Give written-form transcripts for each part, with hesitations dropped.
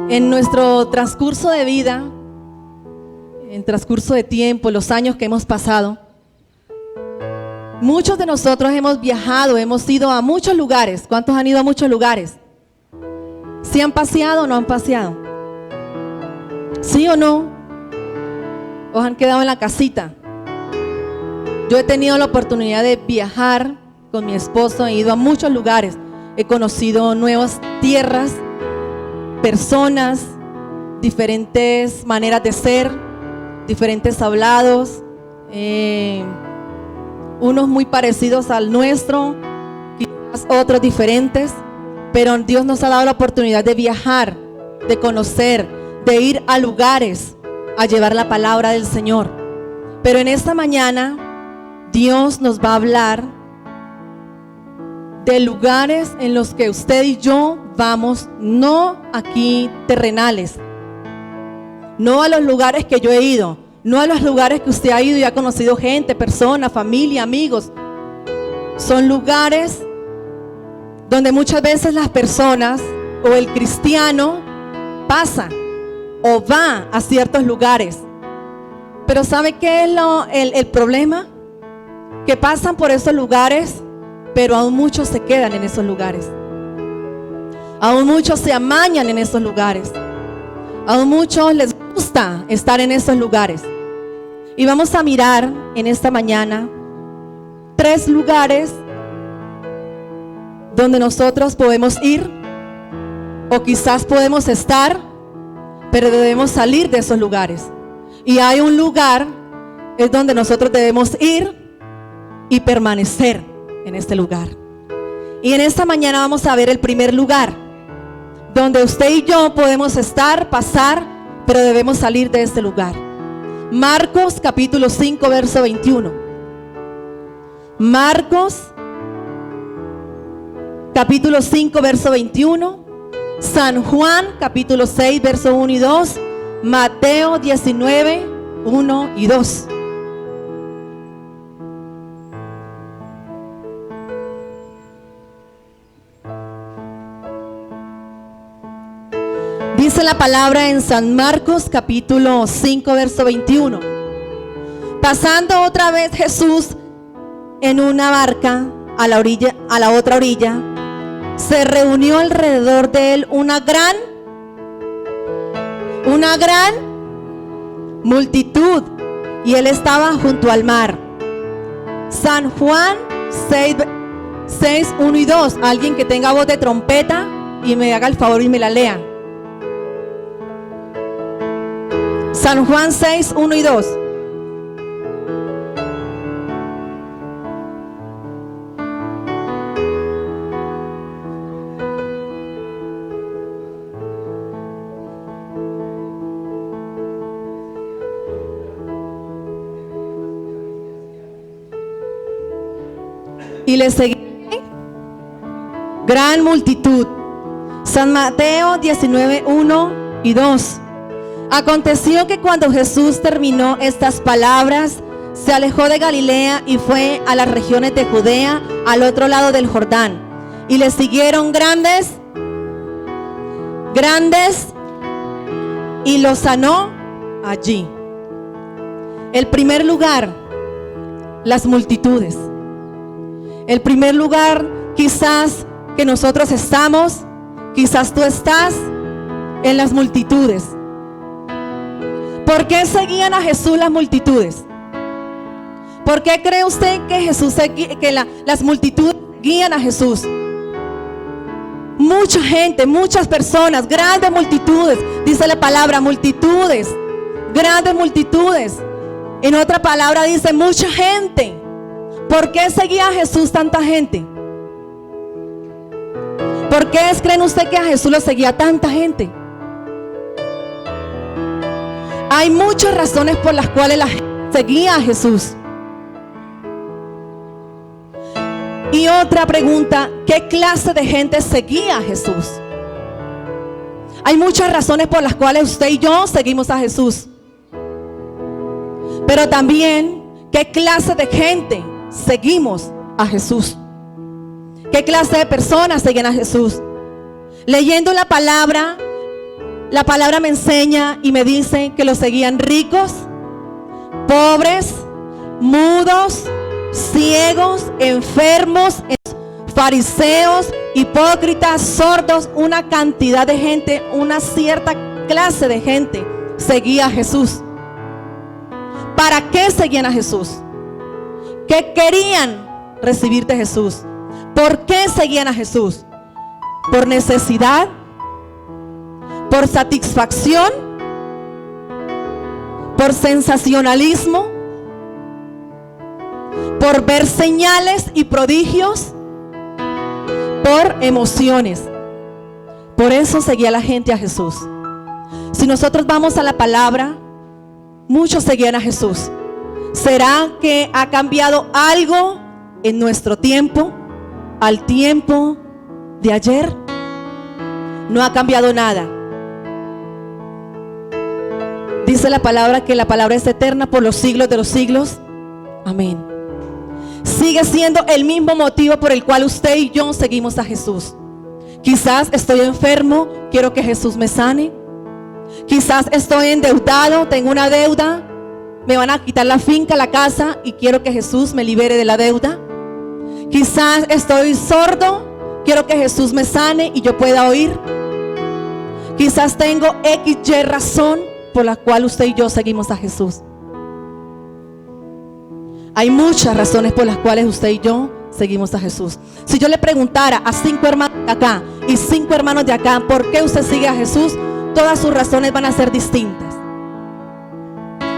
En nuestro transcurso de vida, en transcurso de tiempo, los años que hemos pasado, muchos de nosotros hemos viajado, hemos ido a muchos lugares. ¿Cuántos han ido a muchos lugares? ¿Sí han paseado o no han paseado? ¿Sí o no? ¿O han quedado en la casita? Yo he tenido la oportunidad de viajar con mi esposo, he ido a muchos lugares, he conocido nuevas tierras, personas, diferentes maneras de ser, diferentes hablados, unos muy parecidos al nuestro, quizás otros diferentes, pero Dios nos ha dado la oportunidad de viajar, de conocer, de ir a lugares, a llevar la palabra del Señor. Pero en esta mañana Dios nos va a hablar de lugares en los que usted y yo vamos, no aquí terrenales, no a los lugares que yo he ido, no a los lugares que usted ha ido y ha conocido gente, personas, familia, amigos. Son lugares donde muchas veces las personas o el cristiano pasa o va a ciertos lugares. Pero ¿sabe qué es el problema? Que pasan por esos lugares, pero aún muchos se quedan en esos lugares. Aún muchos se amañan en esos lugares. Aún muchos les gusta estar en esos lugares. Y vamos a mirar en esta mañana 3 lugares donde nosotros podemos ir o quizás podemos estar, pero debemos salir de esos lugares. Y hay un lugar es donde nosotros debemos ir y permanecer en este lugar. Y en esta mañana vamos a ver el primer lugar donde usted y yo podemos estar, pasar, pero debemos salir de este lugar. Marcos capítulo 5 verso 21. Marcos capítulo 5 verso 21. San Juan capítulo 6 verso 1 y 2. Mateo 19 1 y 2. Dice la palabra en San Marcos capítulo 5 verso 21. Pasando otra vez Jesús en una barca a la otra orilla, se reunió alrededor de él una gran multitud, y él estaba junto al mar. San Juan 6 1 y 2. Alguien que tenga voz de trompeta y me haga el favor y me la lea. San Juan 6, 1 y 2. Y le seguía gran multitud. San Mateo 19, 1 y 2. Aconteció que cuando Jesús terminó estas palabras, se alejó de Galilea y fue a las regiones de Judea, al otro lado del Jordán. Y le siguieron grandes, y lo sanó allí. El primer lugar, las multitudes. El primer lugar quizás que nosotros estamos, quizás tú estás en las multitudes. ¿Por qué seguían a Jesús las multitudes? ¿Por qué cree usted que las multitudes guían a Jesús? Mucha gente, muchas personas, grandes multitudes. Dice la palabra multitudes, grandes multitudes. En otra palabra dice mucha gente. ¿Por qué seguía a Jesús tanta gente? ¿Por qué creen usted que a Jesús lo seguía tanta gente? Hay muchas razones por las cuales la gente seguía a Jesús. Y otra pregunta, ¿qué clase de gente seguía a Jesús? Hay muchas razones por las cuales usted y yo seguimos a Jesús. Pero también, ¿qué clase de gente seguimos a Jesús? ¿Qué clase de personas siguen a Jesús? Leyendo la palabra, La palabra me enseña y me dice que los seguían ricos, pobres, mudos, ciegos, enfermos, fariseos, hipócritas, sordos, una cantidad de gente, una cierta clase de gente seguía a Jesús. ¿Para qué seguían a Jesús? ¿Qué querían recibir de Jesús? ¿Por qué seguían a Jesús? ¿Por necesidad? ¿Por satisfacción? ¿Por sensacionalismo? ¿Por ver señales y prodigios? ¿Por emociones? Por eso seguía la gente a Jesús. Si nosotros vamos a la palabra, muchos seguían a Jesús. ¿Será que ha cambiado algo en nuestro tiempo al tiempo de ayer? No ha cambiado nada. Dice la palabra que la palabra es eterna por los siglos de los siglos. Amén. Sigue siendo el mismo motivo por el cual usted y yo seguimos a Jesús. Quizás estoy enfermo, quiero que Jesús me sane. Quizás estoy endeudado, tengo una deuda, me van a quitar la finca, la casa y quiero que Jesús me libere de la deuda. Quizás estoy sordo, quiero que Jesús me sane y yo pueda oír. Quizás tengo XY razón por la cual usted y yo seguimos a Jesús. Hay muchas razones por las cuales usted y yo seguimos a Jesús. Si yo le preguntara a 5 hermanos de acá y 5 hermanos de acá, ¿por qué usted sigue a Jesús? Todas sus razones van a ser distintas.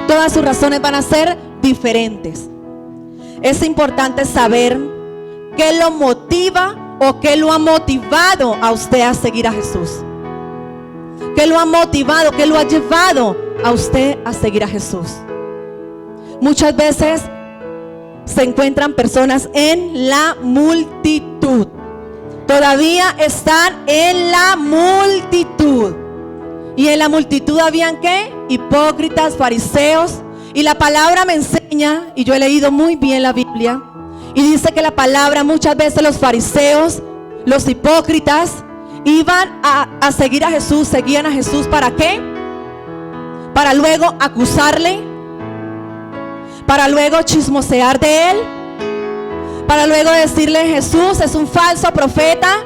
Todas sus razones van a ser diferentes. Es importante saber qué lo motiva o qué lo ha motivado a usted a seguir a Jesús. ¿Qué lo ha motivado? ¿Qué lo ha llevado a usted a seguir a Jesús? Muchas veces se encuentran personas en la multitud. Todavía están en la multitud. Y en la multitud habían ¿qué? Hipócritas, fariseos. Y la palabra me enseña, y yo he leído muy bien la Biblia, y dice que la palabra muchas veces los fariseos, los hipócritas, iban a seguir a Jesús, seguían a Jesús. ¿Para qué? Para luego acusarle, para luego chismosear de él, para luego decirle: Jesús es un falso profeta,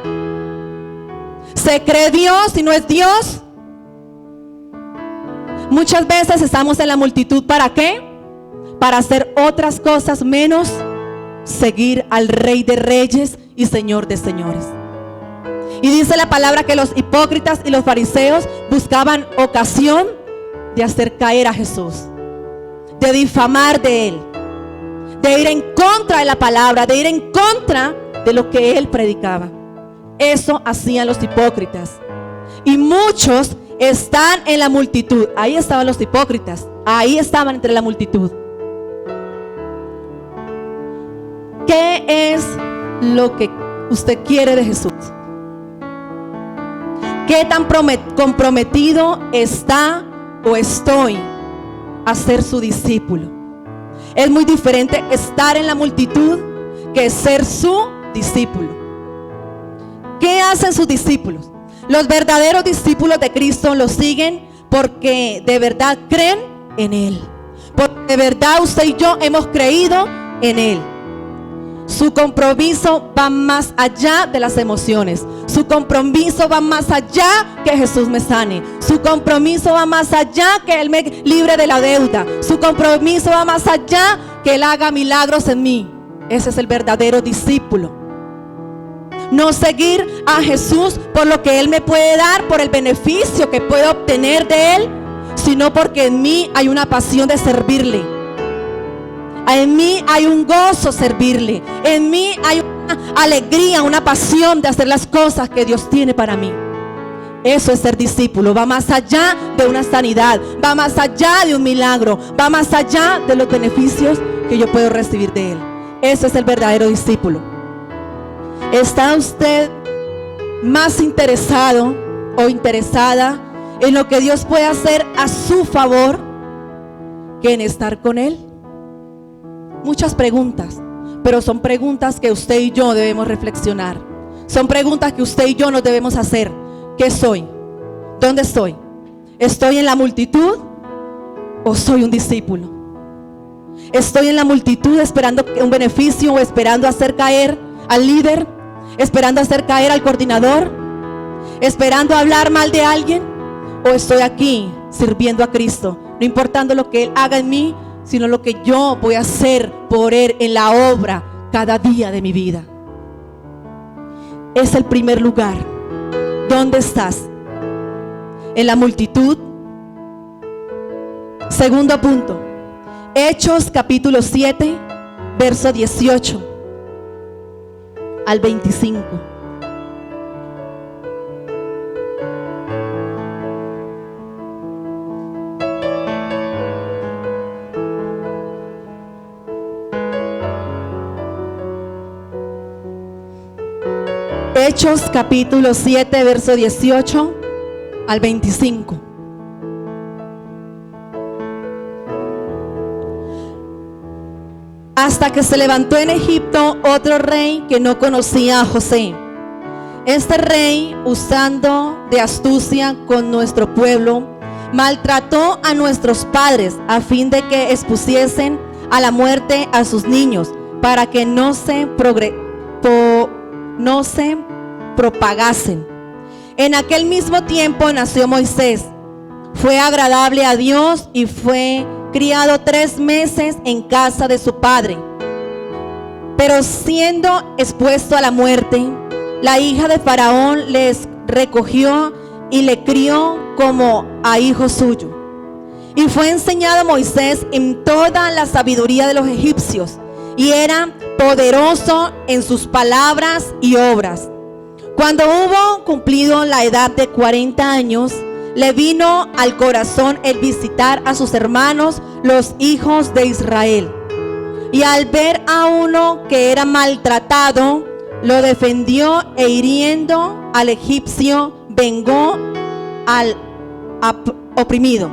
se cree Dios y no es Dios. Muchas veces estamos en la multitud, ¿para qué? Para hacer otras cosas menos seguir al Rey de Reyes y Señor de Señores. Y dice la palabra que los hipócritas y los fariseos buscaban ocasión de hacer caer a Jesús, de difamar de él, de ir en contra de la palabra, de ir en contra de lo que él predicaba. Eso hacían los hipócritas. Y muchos están en la multitud. Ahí estaban los hipócritas, ahí estaban entre la multitud. ¿Qué es lo que usted quiere de Jesús? ¿Qué tan comprometido está o estoy a ser su discípulo? Es muy diferente estar en la multitud que ser su discípulo. ¿Qué hacen sus discípulos? Los verdaderos discípulos de Cristo los siguen porque de verdad creen en Él, porque de verdad usted y yo hemos creído en Él. Su compromiso va más allá de las emociones. Su compromiso va más allá que Jesús me sane. Su compromiso va más allá que Él me libre de la deuda. Su compromiso va más allá que Él haga milagros en mí. Ese es el verdadero discípulo. No seguir a Jesús por lo que Él me puede dar, por el beneficio que puedo obtener de Él, sino porque en mí hay una pasión de servirle. En mí hay un gozo servirle. En mí hay una alegría, una pasión de hacer las cosas que Dios tiene para mí. Eso es ser discípulo. Va más allá de una sanidad, va más allá de un milagro, va más allá de los beneficios que yo puedo recibir de Él. Eso es el verdadero discípulo. ¿Está usted más interesado o interesada en lo que Dios puede hacer a su favor que en estar con Él? Muchas preguntas, pero son preguntas que usted y yo debemos reflexionar. Son preguntas que usted y yo nos debemos hacer. ¿Qué soy? ¿Dónde estoy? ¿Estoy en la multitud o soy un discípulo? ¿Estoy en la multitud esperando un beneficio o esperando hacer caer al líder? ¿Esperando hacer caer al coordinador? ¿Esperando hablar mal de alguien? ¿O estoy aquí sirviendo a Cristo? No importando lo que Él haga en mí, sino lo que yo voy a hacer por Él en la obra cada día de mi vida. Es el primer lugar. ¿Dónde estás? ¿En la multitud? Segundo punto, Hechos capítulo 7, verso 18 al 25. Hechos capítulo 7, verso 18 al 25. Hasta que se levantó en Egipto otro rey que no conocía a José. Este rey, usando de astucia con nuestro pueblo, maltrató a nuestros padres a fin de que expusiesen a la muerte a sus niños, para que no se propagasen. En aquel mismo tiempo nació Moisés. Fue agradable a Dios y fue criado 3 meses en casa de su padre. Pero siendo expuesto a la muerte, la hija de Faraón les recogió y le crió como a hijo suyo. Y fue enseñado Moisés en toda la sabiduría de los egipcios, y era poderoso en sus palabras y obras. Cuando hubo cumplido la edad de 40 años, le vino al corazón el visitar a sus hermanos, los hijos de Israel. Y al ver a uno que era maltratado, lo defendió e hiriendo al egipcio, vengó al oprimido.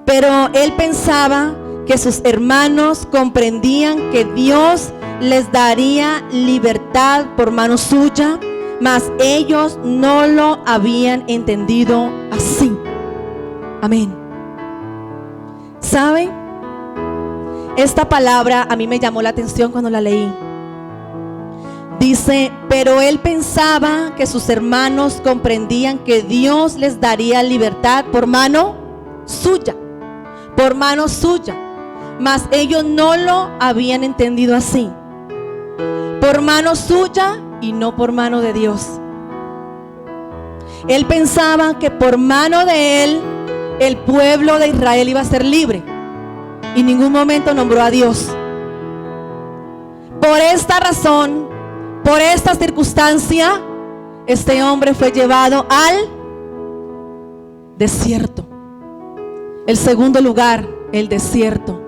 Pero él pensaba que sus hermanos comprendían que Dios les daría libertad por mano suya, mas ellos no lo habían entendido así. Amén. ¿Saben? Esta palabra a mí me llamó la atención cuando la leí. Dice, pero él pensaba que sus hermanos comprendían que Dios les daría libertad por mano suya, mas ellos no lo habían entendido así. Por mano suya y no por mano de Dios. Él pensaba que por mano de él el pueblo de Israel iba a ser libre, y en ningún momento nombró a Dios. Por esta razón, por esta circunstancia, este hombre fue llevado al desierto. El segundo lugar, el desierto.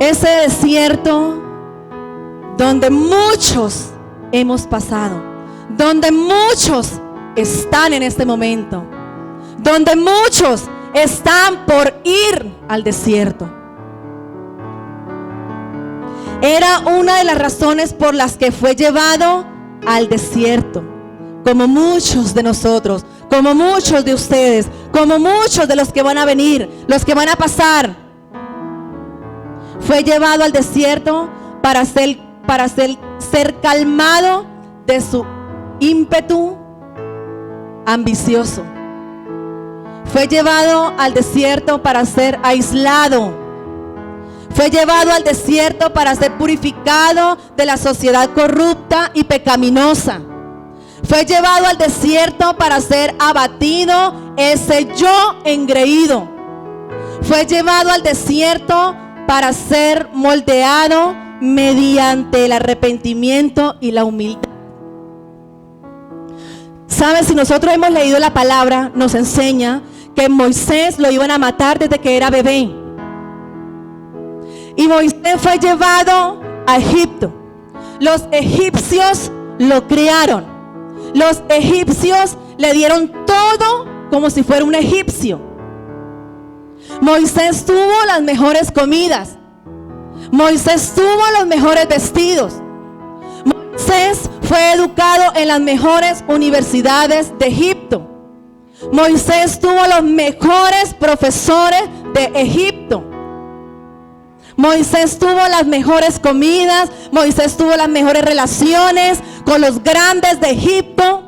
Ese desierto donde muchos hemos pasado, donde muchos están en este momento, donde muchos están por ir al desierto. Era una de las razones por las que fue llevado al desierto, como muchos de nosotros, como muchos de ustedes, como muchos de los que van a venir, los que van a pasar. Fue llevado al desierto para ser calmado de su ímpetu ambicioso. Fue llevado al desierto para ser aislado. Fue llevado al desierto para ser purificado de la sociedad corrupta y pecaminosa. Fue llevado al desierto para ser abatido ese yo engreído. Fue llevado al desierto para ser moldeado mediante el arrepentimiento y la humildad. ¿Sabes? Si nosotros hemos leído la palabra, nos enseña que Moisés lo iban a matar desde que era bebé. Y Moisés fue llevado a Egipto. Los egipcios lo criaron. Los egipcios le dieron todo como si fuera un egipcio. Moisés tuvo las mejores comidas. Moisés tuvo los mejores vestidos. Moisés fue educado en las mejores universidades de Egipto. Moisés tuvo los mejores profesores de Egipto. Moisés tuvo las mejores comidas. Moisés tuvo las mejores relaciones con los grandes de Egipto.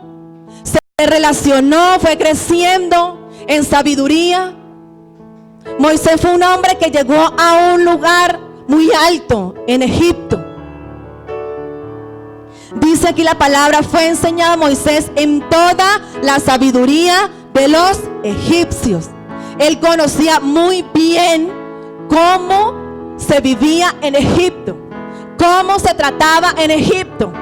Se relacionó, fue creciendo en sabiduría. Moisés fue un hombre que llegó a un lugar muy alto en Egipto. Dice aquí la palabra: fue enseñado a Moisés en toda la sabiduría de los egipcios. Él conocía muy bien cómo se vivía en Egipto, cómo se trataba en Egipto,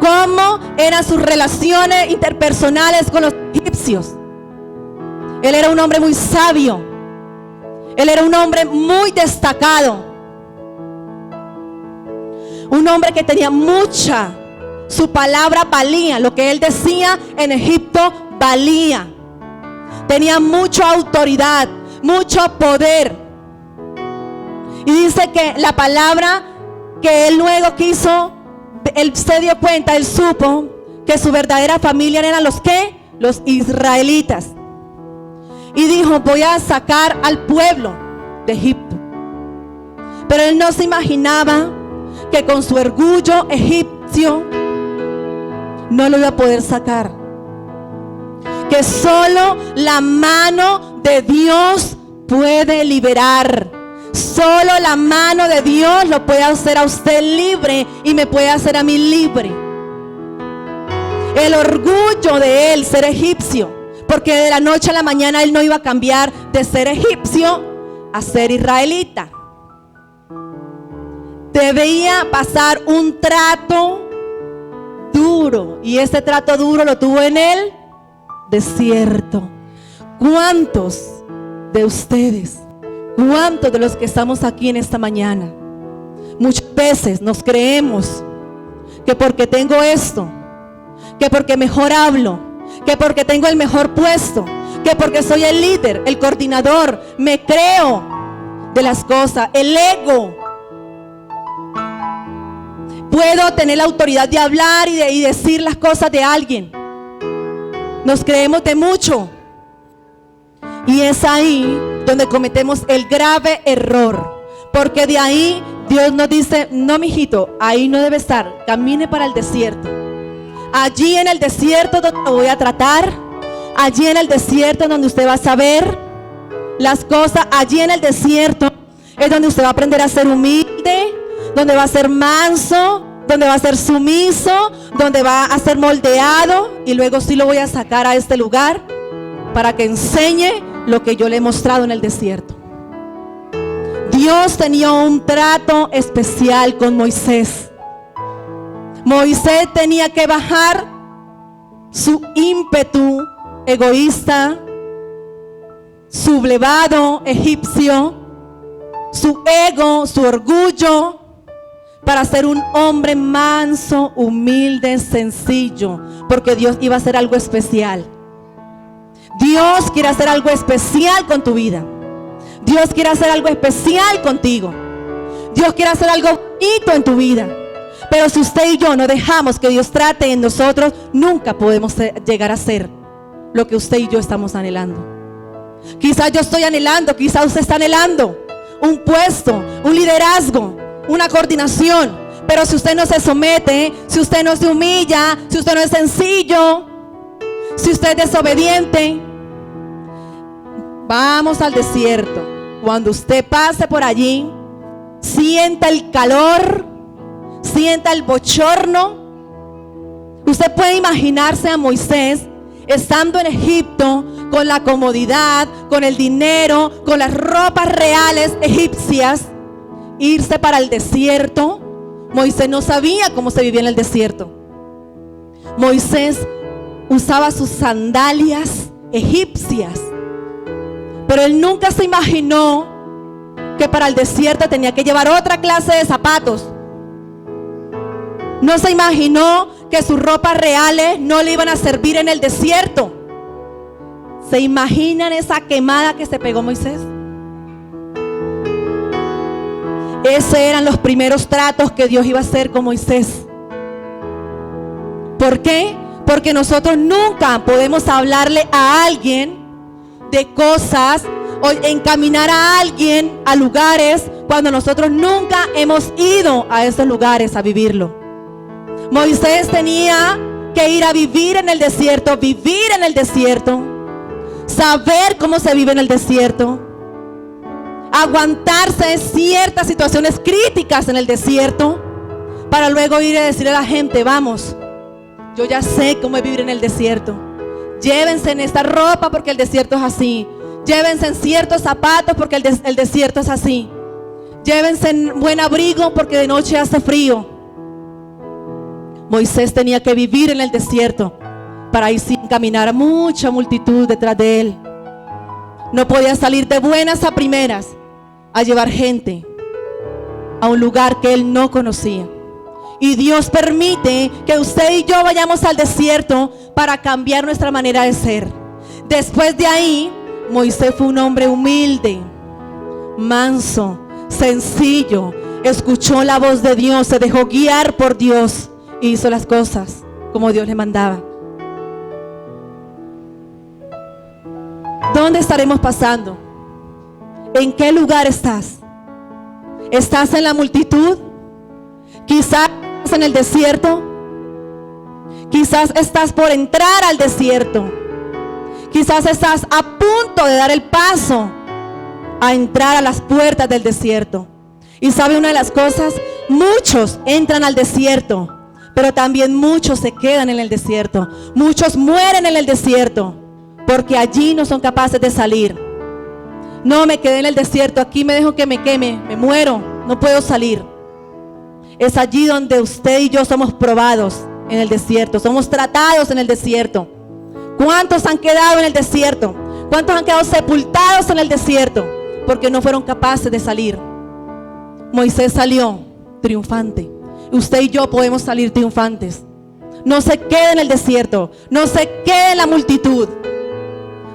cómo eran sus relaciones interpersonales con los egipcios. Él era un hombre muy sabio. Él era un hombre muy destacado. Un hombre que tenía su palabra valía. Lo que él decía en Egipto valía. Tenía mucha autoridad, mucho poder. Y dice que la palabra que él luego quiso, él se dio cuenta, él supo que su verdadera familia eran los ¿qué? Los israelitas. Y dijo: voy a sacar al pueblo de Egipto. Pero él no se imaginaba que con su orgullo egipcio no lo iba a poder sacar. Que solo la mano de Dios puede liberar. Solo la mano de Dios lo puede hacer a usted libre y me puede hacer a mí libre. El orgullo de él ser egipcio, porque de la noche a la mañana él no iba a cambiar de ser egipcio a ser israelita. Debía pasar un trato duro, y ese trato duro lo tuvo en el desierto. ¿Cuántos de ustedes, cuántos de los que estamos aquí en esta mañana, muchas veces nos creemos que porque tengo esto, que porque mejor hablo, que porque tengo el mejor puesto, que porque soy el líder, el coordinador, me creo de las cosas, el ego? Puedo tener la autoridad de hablar y decir las cosas de alguien. Nos creemos de mucho. Y es ahí donde cometemos el grave error. Porque de ahí Dios nos dice: no, mijito, ahí no debe estar. Camine para el desierto. Allí en el desierto donde lo voy a tratar. Allí en el desierto donde usted va a saber las cosas. Allí en el desierto es donde usted va a aprender a ser humilde, donde va a ser manso, donde va a ser sumiso, donde va a ser moldeado. Y luego sí lo voy a sacar a este lugar para que enseñe lo que yo le he mostrado en el desierto. Dios tenía un trato especial con Moisés. Moisés tenía que bajar su ímpetu egoísta, sublevado egipcio, su ego, su orgullo, para ser un hombre manso, humilde, sencillo, porque Dios iba a hacer algo especial. Dios quiere hacer algo especial con tu vida. Dios quiere hacer algo especial contigo. Dios quiere hacer algo bonito en tu vida. Pero si usted y yo no dejamos que Dios trate en nosotros, nunca podemos llegar a ser lo que usted y yo estamos anhelando. Quizás yo estoy anhelando, quizás usted está anhelando un puesto, un liderazgo, una coordinación. Pero si usted no se somete, si usted no se humilla, si usted no es sencillo, si usted es desobediente, vamos al desierto. Cuando usted pase por allí, sienta el calor, sienta el bochorno. Usted puede imaginarse a Moisés estando en Egipto con la comodidad, con el dinero, con las ropas reales egipcias, irse para el desierto. Moisés no sabía cómo se vivía en el desierto. Moisés usaba sus sandalias egipcias, pero él nunca se imaginó que para el desierto tenía que llevar otra clase de zapatos. No se imaginó que sus ropas reales no le iban a servir en el desierto. ¿Se imaginan esa quemada que se pegó Moisés? Esos eran los primeros tratos que Dios iba a hacer con Moisés. ¿Por qué? Porque nosotros nunca podemos hablarle a alguien de cosas o encaminar a alguien a lugares cuando nosotros nunca hemos ido a esos lugares a vivirlo. Moisés tenía que ir a vivir en el desierto, saber cómo se vive en el desierto, aguantarse ciertas situaciones críticas en el desierto, para luego ir a decirle a la gente: vamos, yo ya sé cómo es vivir en el desierto. Llévense en esta ropa porque el desierto es así. Llévense en ciertos zapatos porque el desierto es así. Llévense en buen abrigo porque de noche hace frío. Moisés tenía que vivir en el desierto para ir sin caminar a mucha multitud detrás de él. No podía salir de buenas a primeras a llevar gente a un lugar que él no conocía. Y Dios permite que usted y yo vayamos al desierto para cambiar nuestra manera de ser. Después de ahí, Moisés fue un hombre humilde, manso, sencillo. Escuchó la voz de Dios, se dejó guiar por Dios e hizo las cosas como Dios le mandaba. ¿Dónde estaremos pasando? ¿En qué lugar estás? ¿Estás en la multitud? Quizás en el desierto. Quizás estás por entrar al desierto. Quizás estás a punto de dar el paso a entrar a las puertas del desierto. Y sabe una de las cosas, muchos entran al desierto, pero también muchos se quedan en el desierto. Muchos mueren en el desierto porque allí no son capaces de salir. No, me quedé en el desierto, aquí me dejo que me queme, me muero, no puedo salir. Es allí donde usted y yo somos probados en el desierto, somos tratados en el desierto. ¿Cuántos han quedado en el desierto? ¿Cuántos han quedado sepultados en el desierto? Porque no fueron capaces de salir. Moisés salió triunfante. Usted y yo podemos salir triunfantes. No se quede en el desierto, no se quede en la multitud.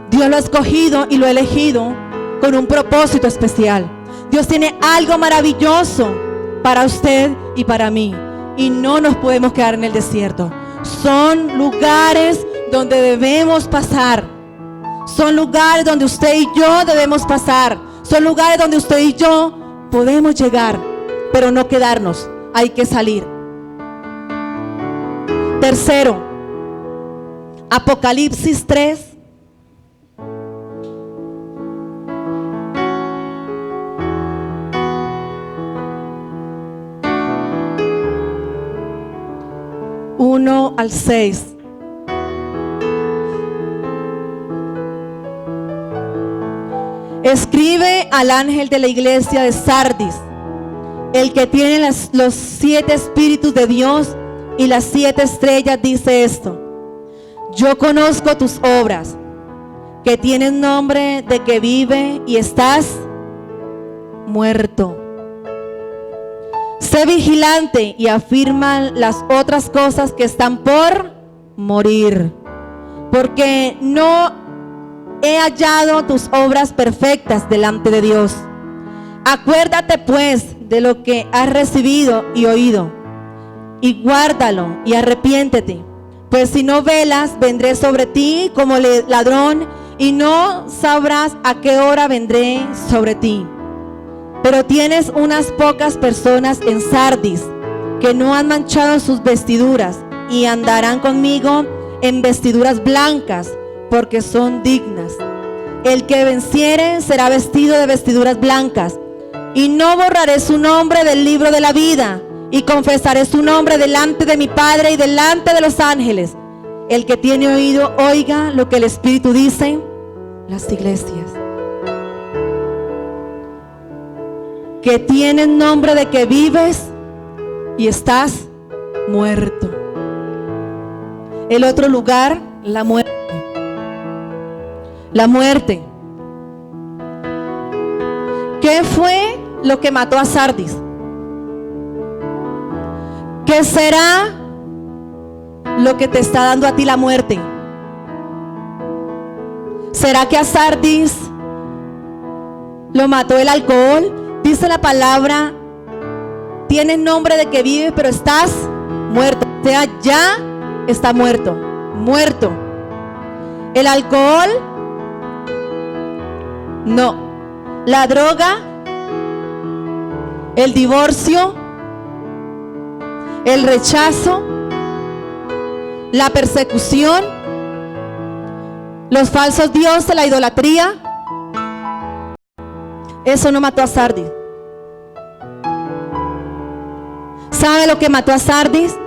Dios lo ha escogido y lo ha elegido con un propósito especial. Dios tiene algo maravilloso para usted y para mí, y no nos podemos quedar en el desierto. Son lugares donde debemos pasar. Son lugares donde usted y yo debemos pasar. Son lugares donde usted y yo podemos llegar, pero no quedarnos. Hay que salir. Tercero, Apocalipsis 3. Uno al 6. Escribe al ángel de la iglesia de Sardis, el que tiene los 7 espíritus de Dios y las 7 estrellas, dice esto: yo conozco tus obras, que tienes nombre de que vive y estás muerto. Sé vigilante y afirma las otras cosas que están por morir, porque no he hallado tus obras perfectas delante de Dios. Acuérdate pues de lo que has recibido y oído, y guárdalo y arrepiéntete, pues si no velas, vendré sobre ti como ladrón, y no sabrás a qué hora vendré sobre ti. Pero tienes unas pocas personas en Sardis que no han manchado sus vestiduras y andarán conmigo en vestiduras blancas, porque son dignas. El que venciere será vestido de vestiduras blancas, y no borraré su nombre del libro de la vida, y confesaré su nombre delante de mi Padre y delante de los ángeles. El que tiene oído, oiga lo que el Espíritu dice las iglesias. Que tienes nombre de que vives y estás muerto. El otro lugar, la muerte. La muerte. ¿Qué fue lo que mató a Sardis? ¿Qué será lo que te está dando a ti la muerte? ¿Será que a Sardis lo mató el alcohol? Dice la palabra, tienes nombre de que vives, pero estás muerto. O sea, ya está muerto. muerto. El alcohol, no. La droga, el divorcio, el rechazo, la persecución, los falsos dioses, la idolatría. Eso no mató a Sardis. ¿Sabe lo que mató a Sardis?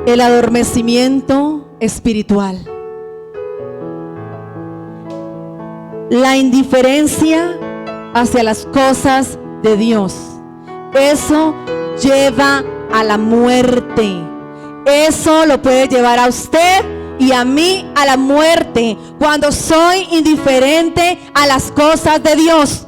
El adormecimiento espiritual. La indiferencia hacia las cosas de Dios. Eso lleva a la muerte. Eso lo puede llevar a usted y a mí a la muerte, cuando soy indiferente a las cosas de Dios.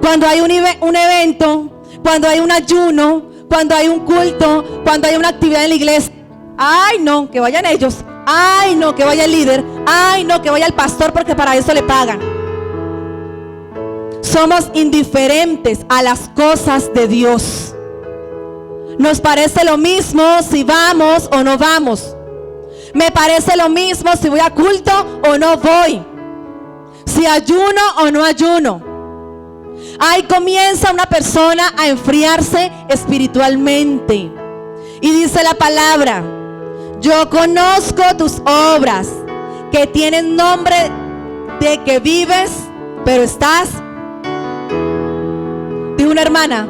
Cuando hay un evento, cuando hay un ayuno, cuando hay un culto, cuando hay una actividad en la iglesia, ay no, que vayan ellos, ay no, que vaya el líder, ay no, que vaya el pastor, porque para eso le pagan. Somos indiferentes a las cosas de Dios. Nos parece lo mismo si vamos o no vamos. Me parece lo mismo si voy a culto o no voy. Si ayuno o no ayuno. Ahí comienza una persona a enfriarse espiritualmente. Y dice la palabra: yo conozco tus obras, que tienen nombre de que vives, pero estás. Dijo una hermana: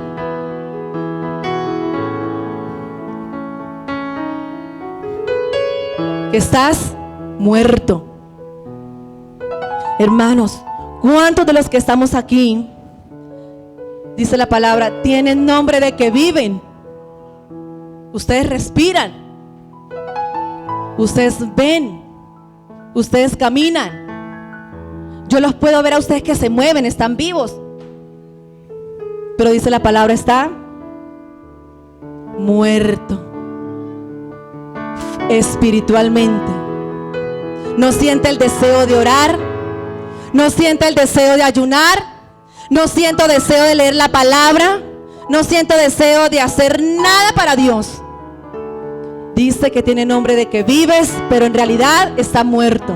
que estás muerto. Hermanos, ¿cuántos de los que estamos aquí, dice la palabra, tienen nombre de que viven? Ustedes respiran, ustedes ven, ustedes caminan. Yo los puedo ver a ustedes que se mueven, están vivos. Pero dice la palabra, está muerto espiritualmente. No siente el deseo de orar, no siente el deseo de ayunar, no siento deseo de leer la palabra, no siento deseo de hacer nada para Dios. Dice que tiene nombre de que vives, pero en realidad está muerto.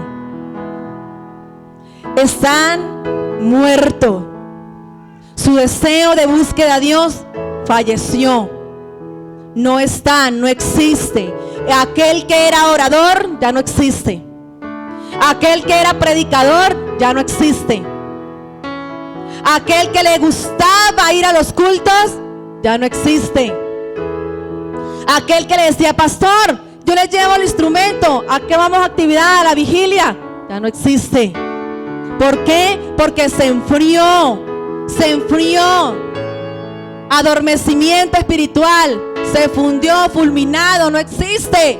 Están muertos. Su deseo de búsqueda a Dios falleció. No está, no existe. Aquel que era orador ya no existe. Aquel que era predicador ya no existe. Aquel que le gustaba ir a los cultos ya no existe. Aquel que le decía: pastor, yo le llevo el instrumento, ¿a qué vamos a actividad? A la vigilia, ya no existe. ¿Por qué? Porque se enfrió. Se enfrió. Adormecimiento espiritual. Se fundió, fulminado, no existe.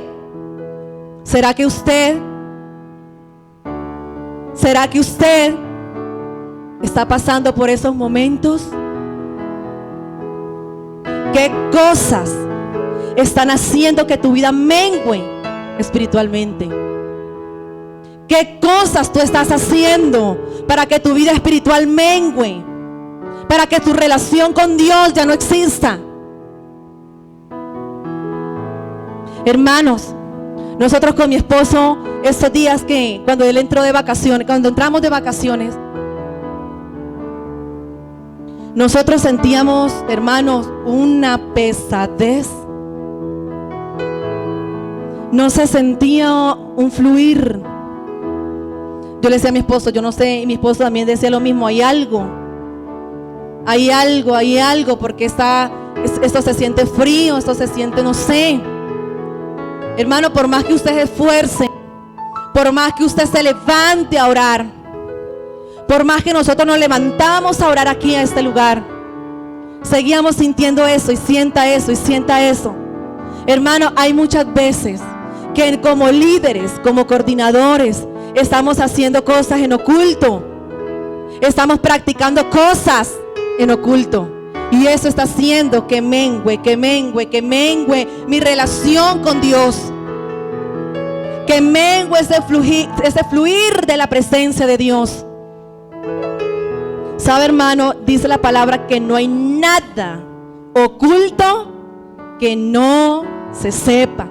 ¿Será que usted está pasando por esos momentos? ¿Qué cosas están haciendo que tu vida mengue espiritualmente? ¿Qué cosas tú estás haciendo para que tu vida espiritual mengue? Para que tu relación con Dios ya no exista. Hermanos, nosotros con mi esposo, estos días que cuando él entró de vacaciones, cuando entramos de vacaciones, nosotros sentíamos, hermanos, una pesadez. No se sentía un fluir. Yo le decía a mi esposo, yo no sé, y mi esposo también decía lo mismo, hay algo, porque esto se siente frío, esto se siente, no sé. Hermano, por más que usted se esfuerce, por más que usted se levante a orar, por más que nosotros nos levantamos a orar aquí a este lugar, seguíamos sintiendo eso y sienta eso y sienta eso. Hermano, hay muchas veces que como líderes, como coordinadores, estamos haciendo cosas en oculto. Estamos practicando cosas en oculto. Y eso está haciendo que mengue mi relación con Dios. Que mengue ese fluir de la presencia de Dios. ¿Sabe, hermano? Dice la palabra que no hay nada oculto que no se sepa.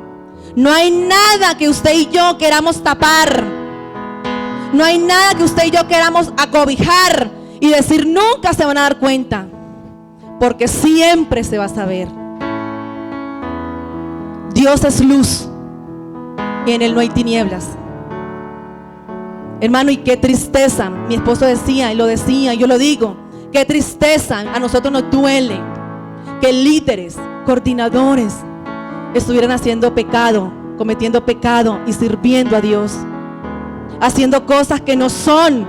No hay nada que usted y yo queramos tapar. No hay nada que usted y yo queramos acobijar y decir nunca se van a dar cuenta, porque siempre se va a saber. Dios es luz y en Él no hay tinieblas. Hermano, y qué tristeza. Mi esposo decía y lo decía, y yo lo digo, qué tristeza. A nosotros nos duele que líderes, coordinadores estuvieran haciendo pecado, cometiendo pecado y sirviendo a Dios, haciendo cosas que no son.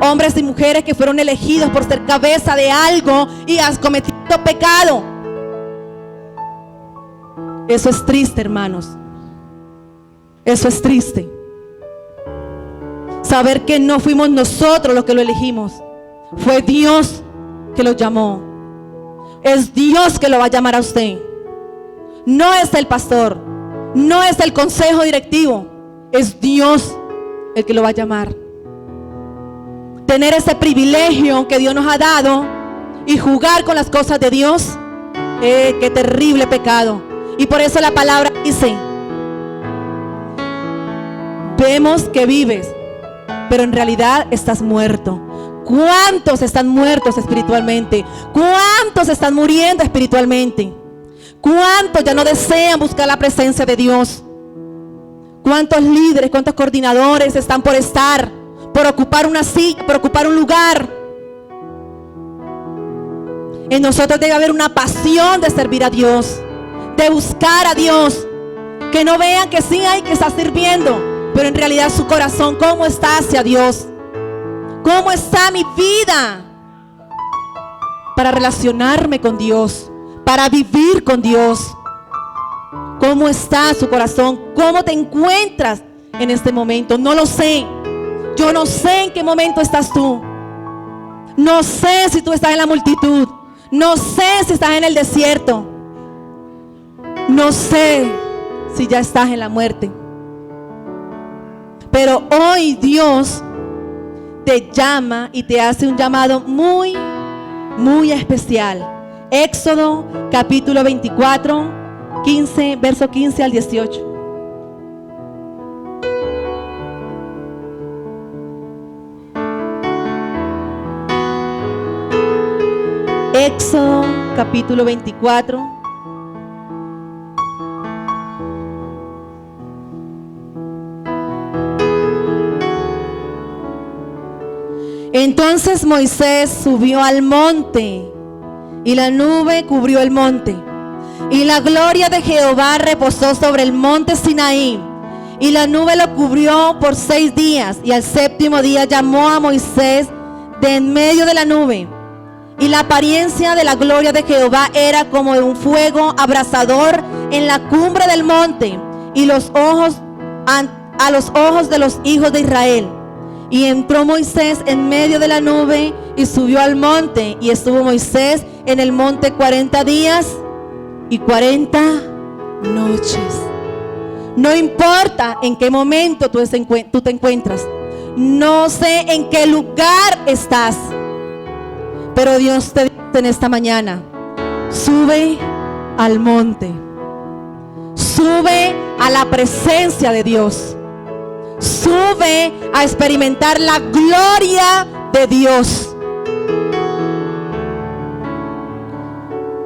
Hombres y mujeres que fueron elegidos por ser cabeza de algo y has cometido pecado. Eso es triste, hermanos. Eso es triste. Saber que no fuimos nosotros los que lo elegimos. Fue Dios que lo llamó. Es Dios que lo va a llamar a usted. No es el pastor, no es el consejo directivo. Es Dios el que lo va a llamar. Tener ese privilegio que Dios nos ha dado y jugar con las cosas de Dios, qué terrible pecado. Y por eso la palabra dice: vemos que vives, pero en realidad estás muerto. ¿Cuántos están muertos espiritualmente? ¿Cuántos están muriendo espiritualmente? ¿Cuántos ya no desean buscar la presencia de Dios? ¿Cuántos líderes, cuántos coordinadores están por estar, por ocupar una silla, por ocupar un lugar? En nosotros debe haber una pasión de servir a Dios, de buscar a Dios. Que no vean que sí hay que estar sirviendo, pero en realidad su corazón, ¿cómo está hacia Dios? ¿Cómo está mi vida? Para relacionarme con Dios, para vivir con Dios. ¿Cómo está su corazón? ¿Cómo te encuentras en este momento? No lo sé. Yo no sé en qué momento estás tú. No sé si tú estás en la multitud. No sé si estás en el desierto. No sé si ya estás en la muerte. Pero hoy Dios te llama y te hace un llamado muy, muy especial. Éxodo capítulo 24, 15, verso 15 al 18. Éxodo capítulo 24. Entonces Moisés subió al monte, y la nube cubrió el monte, y la gloria de Jehová reposó sobre el monte Sinaí, y la nube lo cubrió por 6 días, y al 7º día llamó a Moisés de en medio de la nube, y la apariencia de la gloria de Jehová era como de un fuego abrasador en la cumbre del monte, y los ojos a los ojos de los hijos de Israel. Y entró Moisés en medio de la nube y subió al monte, y estuvo Moisés en el monte 40 días y 40 noches. No importa en qué momento tú te encuentras, no sé en qué lugar estás, pero Dios te dice en esta mañana: sube al monte, sube a la presencia de Dios. Sube a experimentar la gloria de Dios.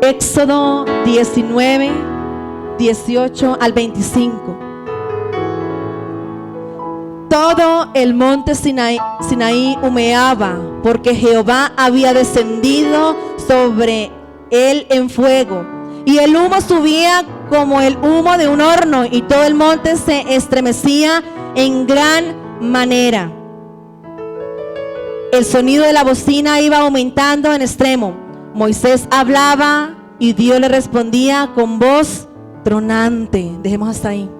Éxodo 19, 18 al 25. Todo el monte Sinaí humeaba, porque Jehová había descendido sobre él en fuego, y el humo subía como el humo de un horno, y todo el monte se estremecía en gran manera. El sonido de la bocina iba aumentando en extremo. Moisés hablaba y Dios le respondía con voz tronante. Dejemos hasta ahí.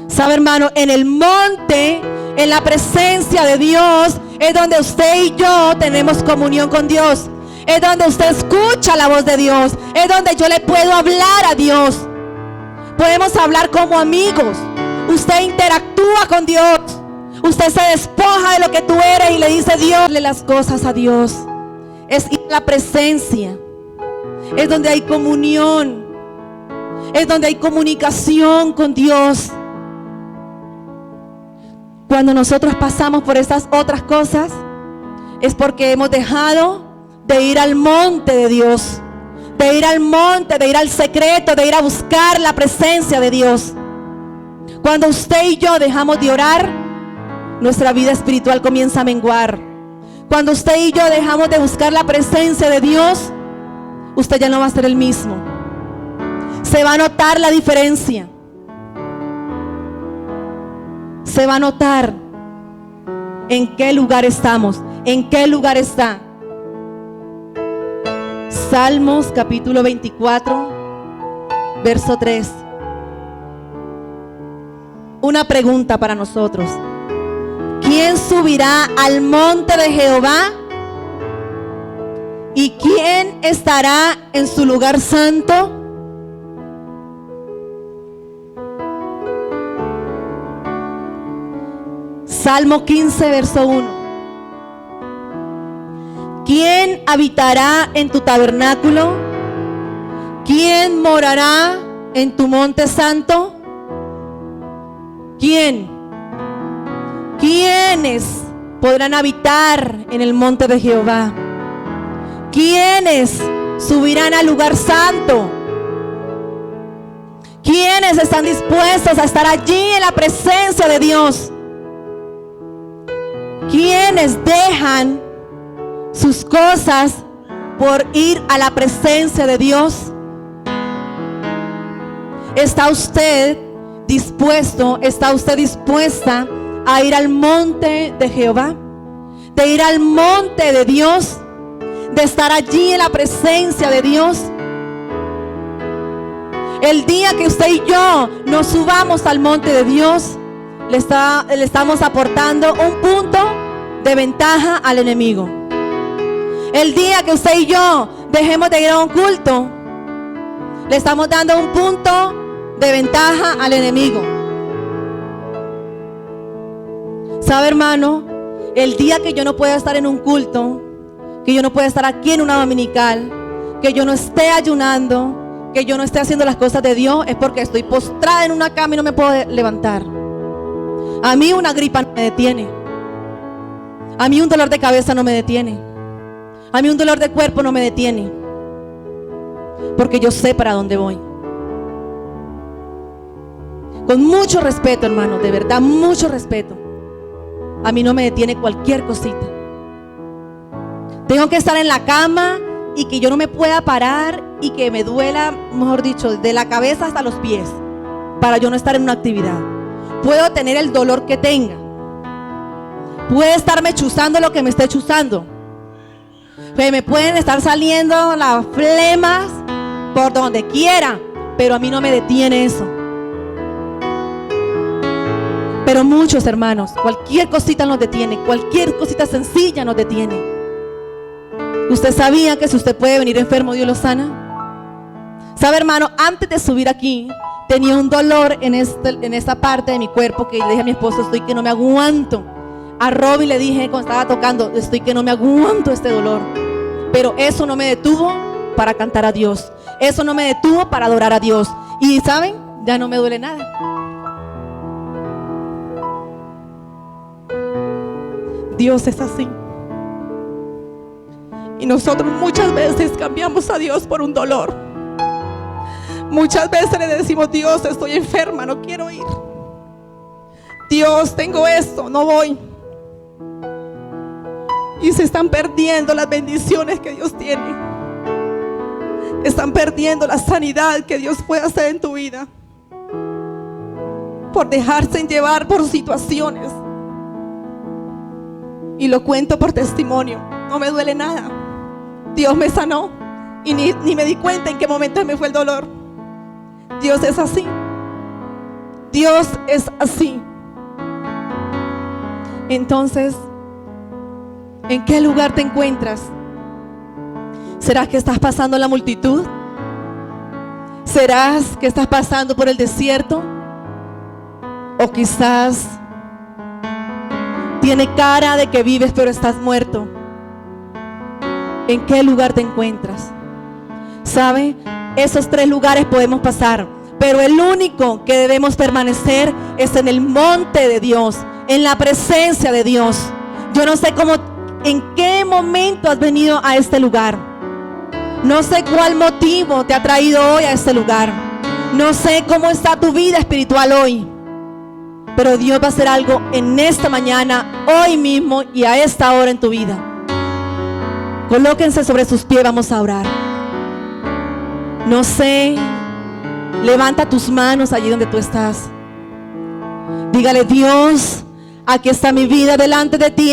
Sabe, hermano, en el monte, en la presencia de Dios, es donde usted y yo tenemos comunión con Dios. Es donde usted escucha la voz de Dios. Es donde yo le puedo hablar a Dios. Podemos hablar como amigos. Usted interactúa con Dios. Usted se despoja de lo que tú eres y le dice Dios, le las cosas a Dios. Es ir a la presencia. Es donde hay comunión. es donde hay comunicación con Dios. Cuando nosotros pasamos por estas otras cosas, es porque hemos dejado de ir al monte de Dios, de ir al monte, de ir al secreto, de ir a buscar la presencia de Dios. Cuando usted y yo dejamos de orar, nuestra vida espiritual comienza a menguar. Cuando usted y yo dejamos de buscar la presencia de Dios, usted ya no va a ser el mismo. Se va a notar la diferencia. Se va a notar en qué lugar estamos, en qué lugar está. Salmos capítulo 24, verso 3. Una pregunta para nosotros. ¿Quién subirá al monte de Jehová? ¿Y quién estará en su lugar santo? Salmo 15, verso 1. ¿Quién habitará en tu tabernáculo? ¿Quién morará en tu monte santo? ¿Quién? ¿Quiénes podrán habitar en el monte de Jehová? ¿Quiénes subirán al lugar santo? ¿Quiénes están dispuestos a estar allí en la presencia de Dios? ¿Quiénes dejan sus cosas por ir a la presencia de Dios? ¿Está usted dispuesto, está usted dispuesta a ir al monte de Jehová? De ir al monte de Dios, de estar allí en la presencia de Dios. El día que usted y yo nos subamos al monte de Dios, le estamos aportando un punto de ventaja al enemigo. El día que usted y yo dejemos de ir a un culto, le estamos dando un punto de ventaja al enemigo. ¿Sabe, hermano? El día que yo no pueda estar en un culto, que yo no pueda estar aquí en una dominical, que yo no esté ayunando, que yo no esté haciendo las cosas de Dios, es porque estoy postrada en una cama y no me puedo levantar. A mí una gripa no me detiene. A mí un dolor de cabeza no me detiene. A mí un dolor de cuerpo no me detiene. Porque yo sé para dónde voy. Con mucho respeto, hermano, de verdad, mucho respeto. A mí no me detiene cualquier cosita. Tengo que estar en la cama y que yo no me pueda parar y que me duela, mejor dicho, de la cabeza hasta los pies, para yo no estar en una actividad. Puedo tener el dolor que tenga. Puede estarme chuzando lo que me esté chuzando. Me pueden estar saliendo las flemas por donde quiera, pero a mí no me detiene eso. Pero muchos hermanos, cualquier cosita nos detiene, cualquier cosita sencilla nos detiene. ¿Usted sabía que si usted puede venir enfermo, Dios lo sana? ¿Sabe, hermano? Antes de subir aquí, tenía un dolor en esta parte de mi cuerpo que le dije a mi esposo, estoy que no me aguanto. A Robbie le dije cuando estaba tocando, estoy que no me aguanto este dolor. Pero eso no me detuvo para cantar a Dios. Eso no me detuvo para adorar a Dios. Y ¿saben? Ya no me duele nada. Dios es así. Y nosotros muchas veces cambiamos a Dios por un dolor. Muchas veces le decimos, Dios, estoy enferma, no quiero ir. Dios, tengo esto, no voy. Y se están perdiendo las bendiciones que Dios tiene. Están perdiendo la sanidad que Dios puede hacer en tu vida por dejarse llevar por situaciones. Y lo cuento por testimonio. No me duele nada. Dios me sanó y ni me di cuenta en qué momento me fue el dolor. Dios es así. Dios es así. Entonces, ¿en qué lugar te encuentras? ¿Será que estás pasando la multitud? ¿Serás que estás pasando por el desierto? ¿O quizás tiene cara de que vives pero estás muerto? ¿En qué lugar te encuentras? ¿Sabe? Esos tres lugares podemos pasar. Pero el único que debemos permanecer es en el monte de Dios, en la presencia de Dios. Yo no sé en qué momento has venido a este lugar. No sé cuál motivo te ha traído hoy a este lugar. No sé cómo está tu vida espiritual hoy. Pero Dios va a hacer algo en esta mañana, hoy mismo y a esta hora en tu vida. Colóquense sobre sus pies, vamos a orar. No sé, levanta tus manos allí donde tú estás. Dígale: Dios, aquí está mi vida delante de ti.